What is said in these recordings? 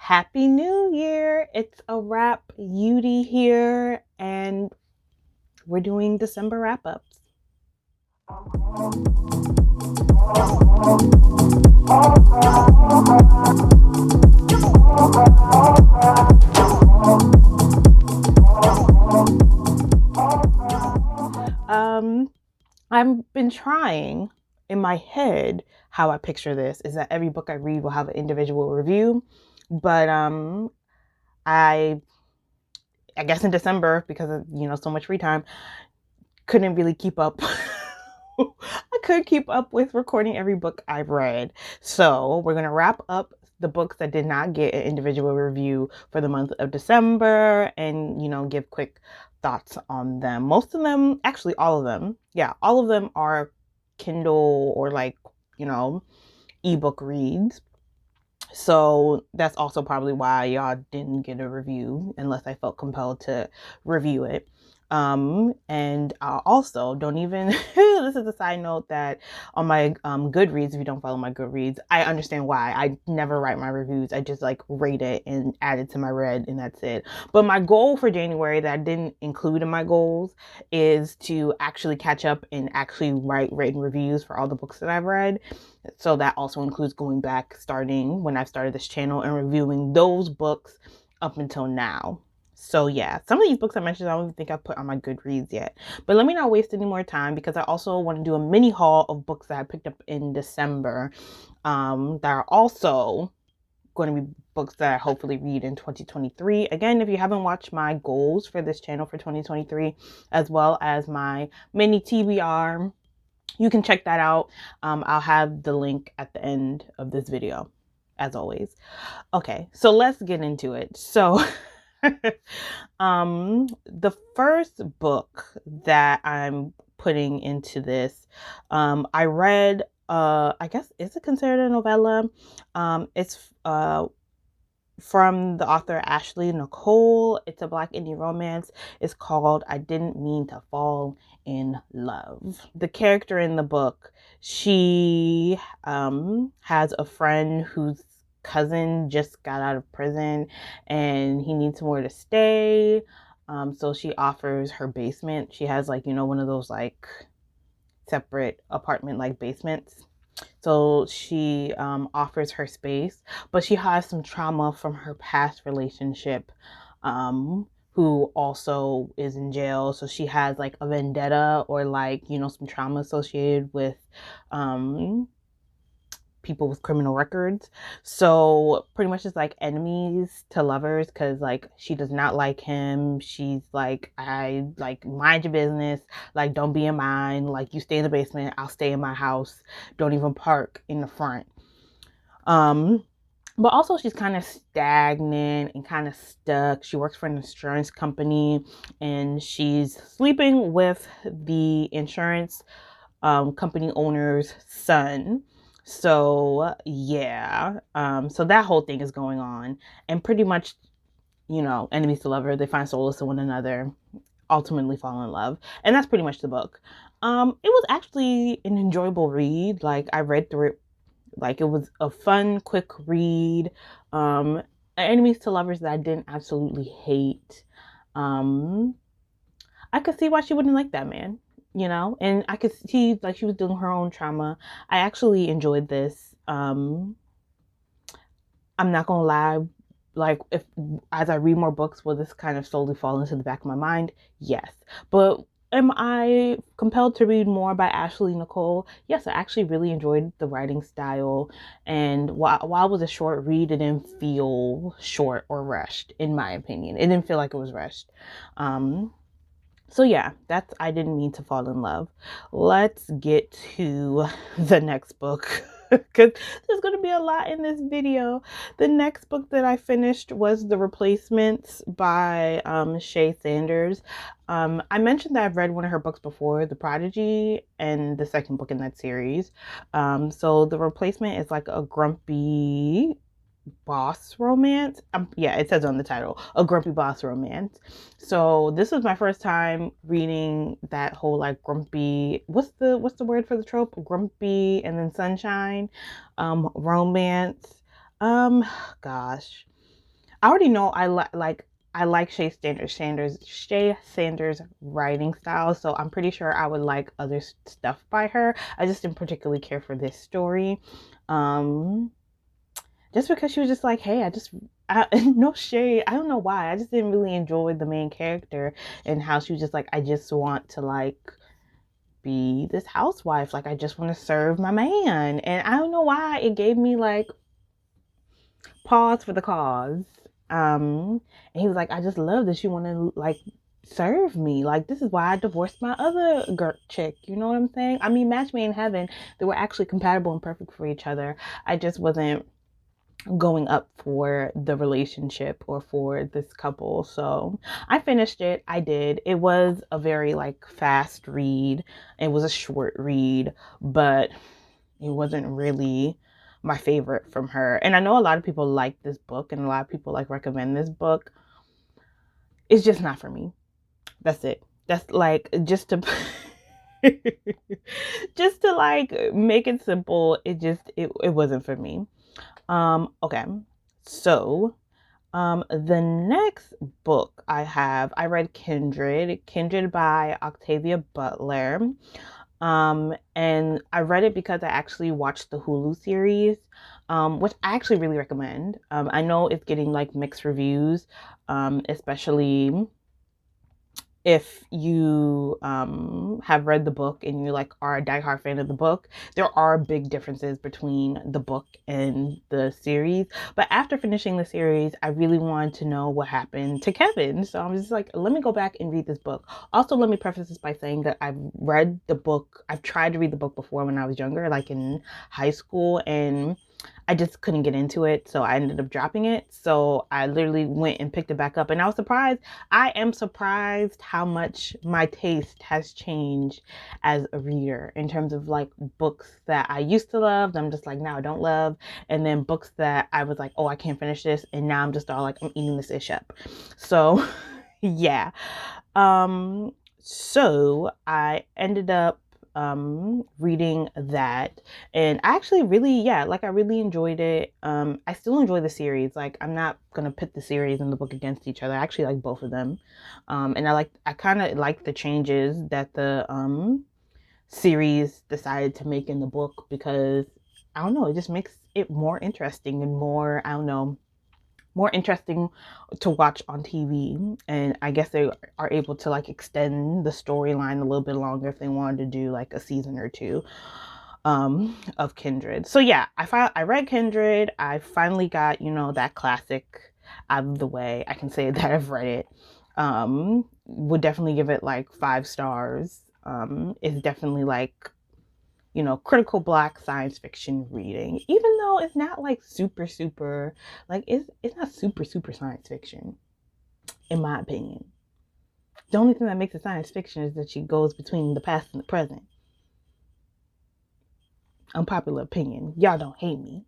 Happy New Year! It's a wrap Yudi here, and we're doing December wrap-ups. I've been trying in my head how I picture this is that every book I read will have an individual review, but I guess in December, because of so much free time, couldn't really keep up. I couldn't keep up with recording every book I've read. So we're gonna wrap up the books that did not get an individual review for the month of December and give quick thoughts on them. Most of them, actually all of them, all of them are Kindle or ebook reads. So that's also probably why y'all didn't get a review unless I felt compelled to review it. And also don't even, this is a side note that on my Goodreads, if you don't follow my Goodreads, I understand why. I never write my reviews. I just rate it and add it to my read and that's it. But my goal for January that I didn't include in my goals is to actually catch up and actually write written reviews for all the books that I've read. So that also includes going back starting when I started this channel and reviewing those books up until now. So yeah, some of these books I mentioned, I don't even think I put on my Goodreads yet. But let me not waste any more time because I also want to do a mini haul of books that I picked up in December that are also going to be books that I hopefully read in 2023. Again, if you haven't watched my goals for this channel for 2023, as well as my mini TBR, you can check that out. I'll have the link at the end of this video, as always. Okay, so let's get into it. So the first book that I'm putting into this, I read, I guess, is it considered a novella? It's from the author AshleyNicole. It's a Black indie romance. It's called I Didn't Mean to Fall in Love. The character in the book, she has a friend whose cousin just got out of prison and he needs somewhere to stay. So she offers her basement. She has one of those separate apartment basements. So she offers her space, but she has some trauma from her past relationship, who also is in jail. So she has a vendetta or some trauma associated with people with criminal records. So pretty much it's enemies to lovers because she does not like him. She's I mind your business, don't be in mine, you stay in the basement, I'll stay in my house, don't even park in the front. But also she's kind of stagnant and kind of stuck. She works for an insurance company and she's sleeping with the insurance company owner's son. So yeah, so that whole thing is going on, and pretty much, enemies to lover, they find solace in one another, ultimately fall in love, and that's pretty much the book. It was actually an enjoyable read. I read through it, it was a fun, quick read. Enemies to lovers that I didn't absolutely hate. I could see why she wouldn't like that man. And I could see she was doing her own trauma. I actually enjoyed this. I'm not gonna lie, if as I read more books, will this kind of slowly fall into the back of my mind? Yes. But am I compelled to read more by AshleyNicole? Yes, I actually really enjoyed the writing style. And while it was a short read, it didn't feel short or rushed, in my opinion. It didn't feel like it was rushed. So yeah, that's I Didn't Mean to Fall in Love. Let's get to the next book because there's going to be a lot in this video. The next book that I finished was The Replacements by Shae Sanders. I mentioned that I've read one of her books before, The Prodigy, and the second book in that series. So The Replacement is a grumpy boss romance. Yeah, it says on the title, a grumpy boss romance. So this was my first time reading that whole grumpy, what's the word for the trope, grumpy and then sunshine romance. Gosh, I already know I like Shae Sanders' writing style, so I'm pretty sure I would like other stuff by her. I just didn't particularly care for this story. Just because she was just like, hey, no shade. I don't know why. I just didn't really enjoy the main character and how she was just like, I just want to like be this housewife. Like, I just want to serve my man. And I don't know why it gave me like pause for the cause. And he was like, I just love that you want to like serve me. Like, this is why I divorced my other chick. You know what I'm saying? I mean, match made in heaven. They were actually compatible and perfect for each other. I just wasn't going up for the relationship or for this couple. So I finished it. I did. It was a very like fast read. It was a short read, but it wasn't really my favorite from her. And I know a lot of people like this book and a lot of people like recommend this book. It's just not for me. That's it. That's like just to just to like make it simple. It wasn't for me. Okay. So, the next book I read Kindred by Octavia Butler. And I read it because I actually watched the Hulu series, which I actually really recommend. I know it's getting like mixed reviews, especially if you have read the book and you like are a diehard fan of the book. There are big differences between the book and the series. But after finishing the series, I really wanted to know what happened to Kevin. So I was just like, let me go back and read this book. Also, let me preface this by saying that I've read the book. I've tried to read the book before when I was younger, like in high school, and I just couldn't get into it, so I ended up dropping it. So I literally went and picked it back up, and I was surprised. I am surprised how much my taste has changed as a reader in terms of like books that I used to love, that I'm just like now I don't love, and then books that I was like, oh, I can't finish this, and now I'm just all like, I'm eating this ish up. So yeah. So I ended up reading that, and I actually really I really enjoyed it. I still enjoy the series. Like, I'm not gonna pit the series and the book against each other. I actually like both of them. And I kind of like the changes that the series decided to make in the book, because I don't know, it just makes it more interesting and more, I don't know, more interesting to watch on TV. And I guess they are able to like extend the storyline a little bit longer if they wanted to do like a season or two of Kindred. So yeah, I read Kindred. I finally got, that classic out of the way. I can say that I've read it. Would definitely give it like 5 stars. It's definitely like, critical Black science fiction reading, even though it's not like super, like it's not super science fiction, in my opinion. The only thing that makes it science fiction is that she goes between the past and the present. Unpopular opinion. Y'all don't hate me.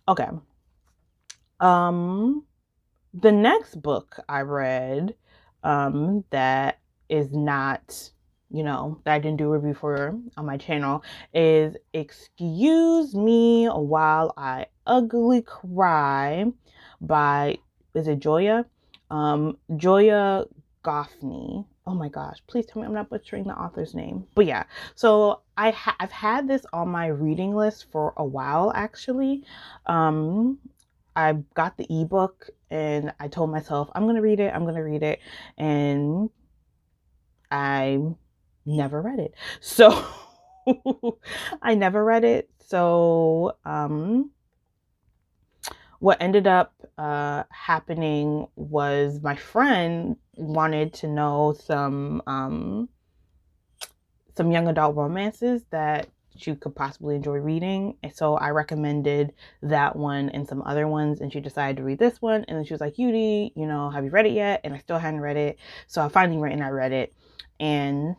Okay. The next book I read, that is not, that I didn't do a review for on my channel, is Excuse Me While I Ugly Cry by, is it Joya? Joya Goffney. Oh my gosh, please tell me I'm not butchering the author's name. But yeah, so I've had this on my reading list for a while, actually. I got the ebook and I told myself, I'm going to read it. And I never read it. So I never read it. So, what ended up happening was my friend wanted to know some young adult romances that she could possibly enjoy reading. And so I recommended that one and some other ones, and she decided to read this one. And then she was like, Yudi, have you read it yet? And I still hadn't read it. So I finally went and I read it. And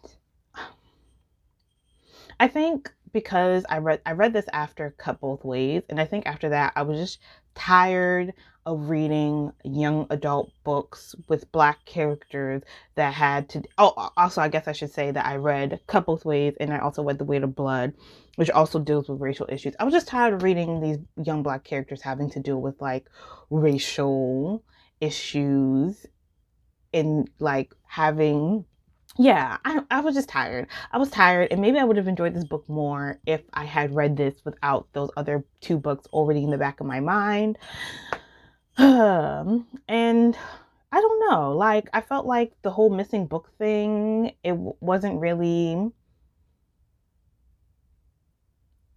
I think because I read this after Cut Both Ways, and I think after that I was just tired of reading young adult books with Black characters that had to. Oh, also I guess I should say that I read Cut Both Ways, and I also read The Weight of Blood, which also deals with racial issues. I was just tired of reading these young Black characters having to deal with like racial issues and like having. Yeah, I was just tired. I was tired, and maybe I would have enjoyed this book more if I had read this without those other two books already in the back of my mind. And I don't know, like, I felt like the whole missing book thing, wasn't really,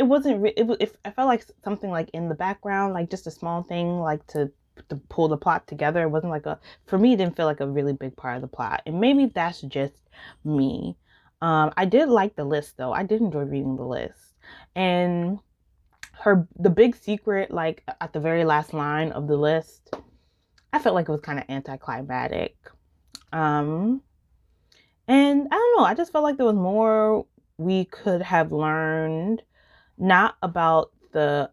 I felt like something like in the background, like just a small thing, like to pull the plot together. It wasn't like for me, it didn't feel like a really big part of the plot. And maybe that's just me. I did like the list though. I did enjoy reading the list. And the big secret, like at the very last line of the list, I felt like it was kind of anticlimactic. And I don't know, I just felt like there was more we could have learned, not about the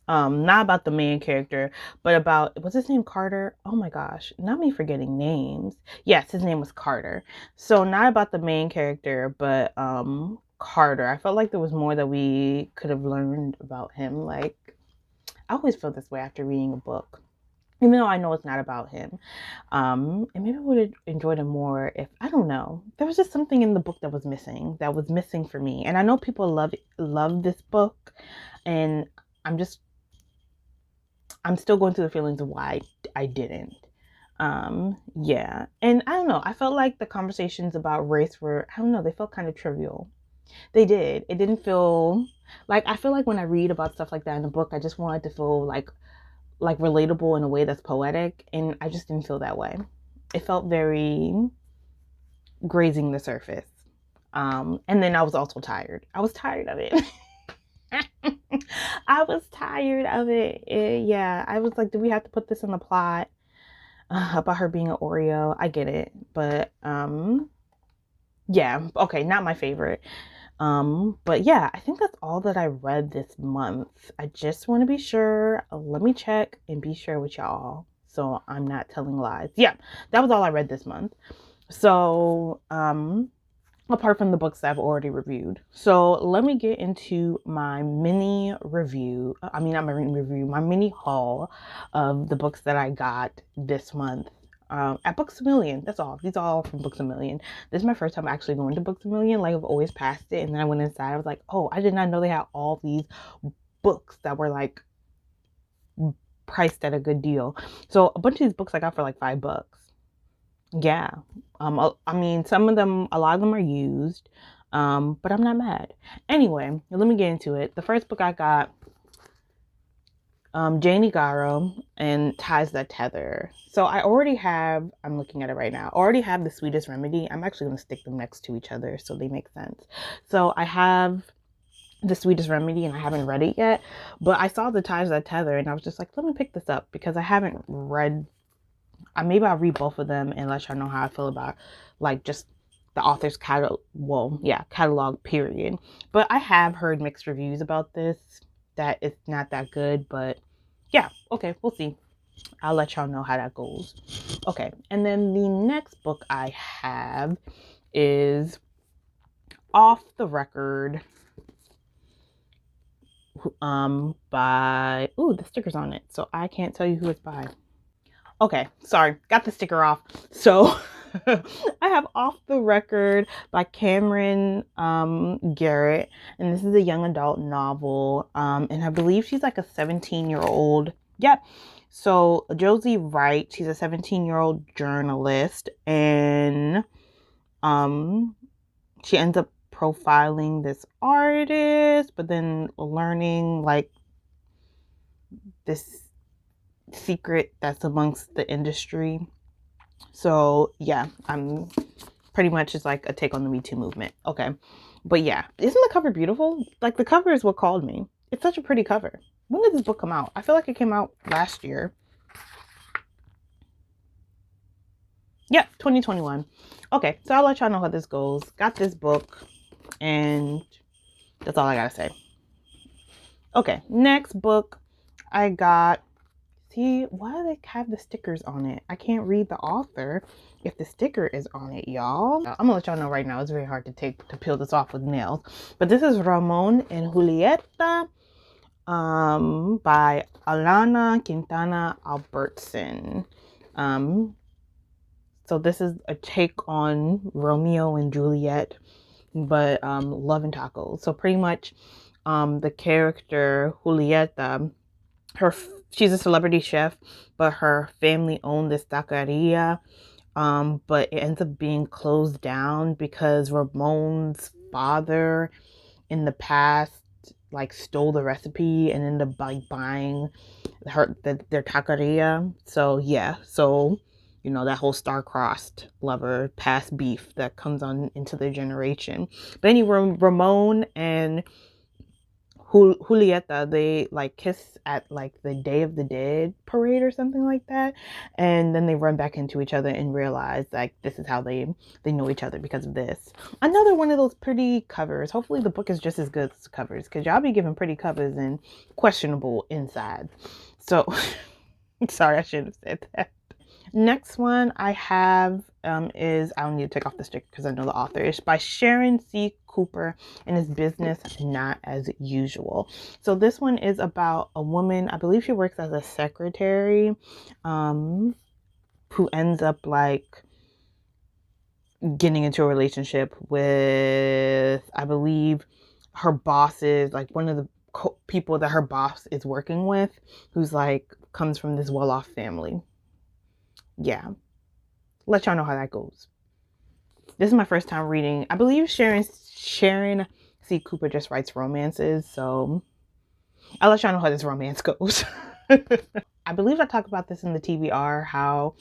not about the main character, but about, what's his name, Carter? Oh my gosh, not me forgetting names. Yes, his name was Carter. So not about the main character, but Carter. I felt like there was more that we could have learned about him. Like, I always feel this way after reading a book, even though I know it's not about him. And maybe I would have enjoyed it more if, I don't know, there was just something in the book that was missing for me. And I know people love this book, and I'm still going through the feelings of why I didn't. Yeah. And I don't know, I felt like the conversations about race were, I don't know, they felt kind of trivial. They did. It didn't feel like, I feel like when I read about stuff like that in a book, I just wanted to feel like relatable in a way that's poetic, and I just didn't feel that way. It felt very grazing the surface. And then I was also tired. I was tired of it. I was tired of it. Yeah, I was like, do we have to put this in the plot about her being an Oreo? I get it, but yeah, okay, not my favorite. But yeah, I think that's all that I read this month. I just want to be sure. Let me check and be sure with y'all, so I'm not telling lies. Yeah, that was all I read this month. So, apart from the books that I've already reviewed. So let me get into my mini review. I mean, not my mini review, my mini haul of the books that I got this month at Books A Million. That's all. These are all from Books A Million. This is my first time actually going to Books A Million. Like, I've always passed it, and then I went inside. I was like, oh, I did not know they had all these books that were like priced at a good deal. So a bunch of these books I got for like $5. Yeah. I mean, a lot of them are used, but I'm not mad. Anyway, let me get into it. The first book I got, Jane Igharo and Ties That Tether. So I'm looking at it right now, I already have The Sweetest Remedy. I'm actually going to stick them next to each other so they make sense. So I have The Sweetest Remedy, and I haven't read it yet, but I saw the Ties That Tether, and I was just like, let me pick this up, because I haven't read. Maybe I'll read both of them and let y'all know how I feel about like just the author's catalog period. But I have heard mixed reviews about this, that it's not that good, but yeah, okay, we'll see. I'll let y'all know how that goes. Okay, and then the next book I have is Off the Record by, the sticker's on it, so I can't tell you who it's by. Okay, sorry, got the sticker off. So I have Off the Record by Camryn Garrett, and this is a young adult novel, and I believe she's like a 17-year-old. Yep. So Josie Wright, she's a 17-year-old journalist, and she ends up profiling this artist, but then learning like this secret that's amongst the industry. So yeah, I'm pretty much just like a take on the Me Too movement. Okay, but yeah, isn't the cover beautiful? Like, the cover is what called me. It's such a pretty cover. When did this book come out? I feel like it came out last year. Yep, 2021. Okay, so I'll let y'all know how this goes. Got this book, and that's all I gotta say. Okay, next book I got. See, why do they have the stickers on it? I can't read the author if the sticker is on it, y'all. I'm gonna let y'all know right now, it's very hard to peel this off with nails. But this is Ramón and Julieta by Alana, Quintana, Albertson. So this is a take on Romeo and Juliet, but love and tacos. So pretty much the character Julieta, she's a celebrity chef, but her family owned this taqueria, but it ends up being closed down because Ramon's father in the past like stole the recipe and ended up like buying their taqueria. So yeah, so you know, that whole star-crossed lover past beef that comes on into their generation. But anyway, Ramón and Julieta, they like kiss at like the Day of the Dead parade or something like that, and then they run back into each other and realize like this is how they know each other because of this. Another one of those pretty covers. Hopefully the book is just as good as covers, because y'all be giving pretty covers and questionable inside. So sorry, I should have said that. Next one I have is, I don't need to take off the sticker because I know the author. It's by Sharon C. Cooper, and it's Business Not as Usual. So this one is about a woman, I believe she works as a secretary, who ends up like getting into a relationship with, I believe, her boss's, like one of the people that her boss is working with, who's like comes from this well-off family. Yeah, let y'all know how that goes. This is my first time reading. I believe Sharon C. Cooper just writes romances, so I'll let y'all know how this romance goes. I believe I talked about this in the TBR, how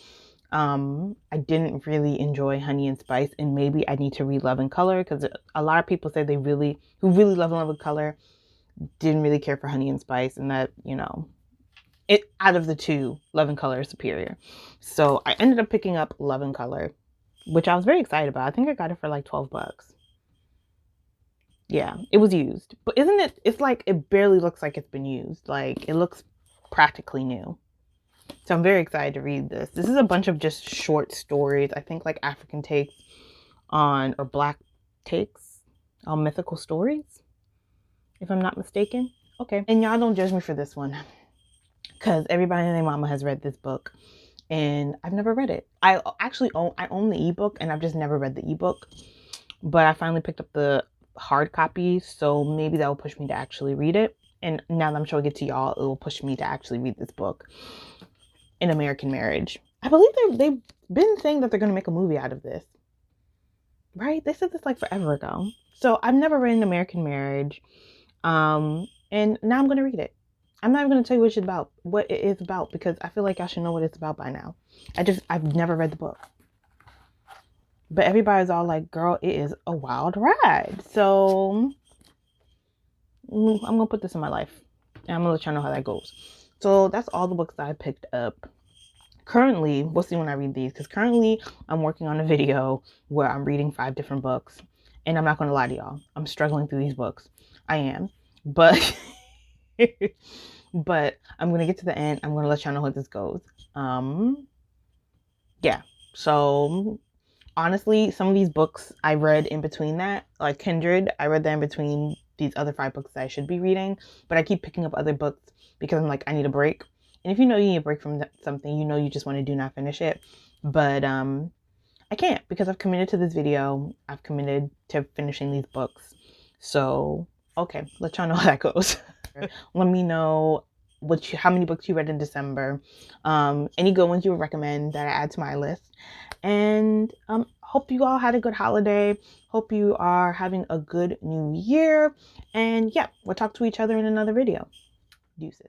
I didn't really enjoy Honey and Spice, and maybe I need to read Love and Color, because a lot of people say who really love Love and Color didn't really care for Honey and Spice, and that, you know, out of the two, Love and Color is superior. So I ended up picking up Love and Color, which I was very excited about. I think I got it for like $12. Yeah, it was used. But isn't it, it's like, it barely looks like it's been used. Like, it looks practically new. So I'm very excited to read this. This is a bunch of just short stories. I think like African takes on, or Black takes on mythical stories, if I'm not mistaken. Okay. And y'all don't judge me for this one, because everybody and their mama has read this book, and I've never read it. I own the ebook, and I've just never read the ebook. But I finally picked up the hard copy, so maybe that will push me to actually read it. And now that I'm showing it to y'all, it will push me to actually read this book. An American Marriage. I believe they've been saying that they're going to make a movie out of this. Right? They said this like forever ago. So I've never read An American Marriage. And now I'm going to read it. I'm not even going to tell you what it is about, because I feel like I should know what it's about by now. I've never read the book. But everybody's all like, girl, it is a wild ride. So I'm going to put this in my life, and I'm going to let y'all know how that goes. So that's all the books that I picked up. Currently, we'll see when I read these, because currently I'm working on a video where I'm reading 5 different books. And I'm not going to lie to y'all, I'm struggling through these books. I am. But but I'm going to get to the end. I'm going to let y'all know how this goes. Yeah. So honestly, some of these books I read in between that, like Kindred, I read that in between these other 5 books that I should be reading, but I keep picking up other books because I'm like, I need a break. And if you know you need a break from something, you know you just want to do not finish it. But I can't, because I've committed to this video. I've committed to finishing these books. So, okay, let y'all know how that goes. Let me know how many books you read in December. Any good ones you would recommend that I add to my list. And hope you all had a good holiday. Hope you are having a good new year. And yeah, we'll talk to each other in another video. Deuces.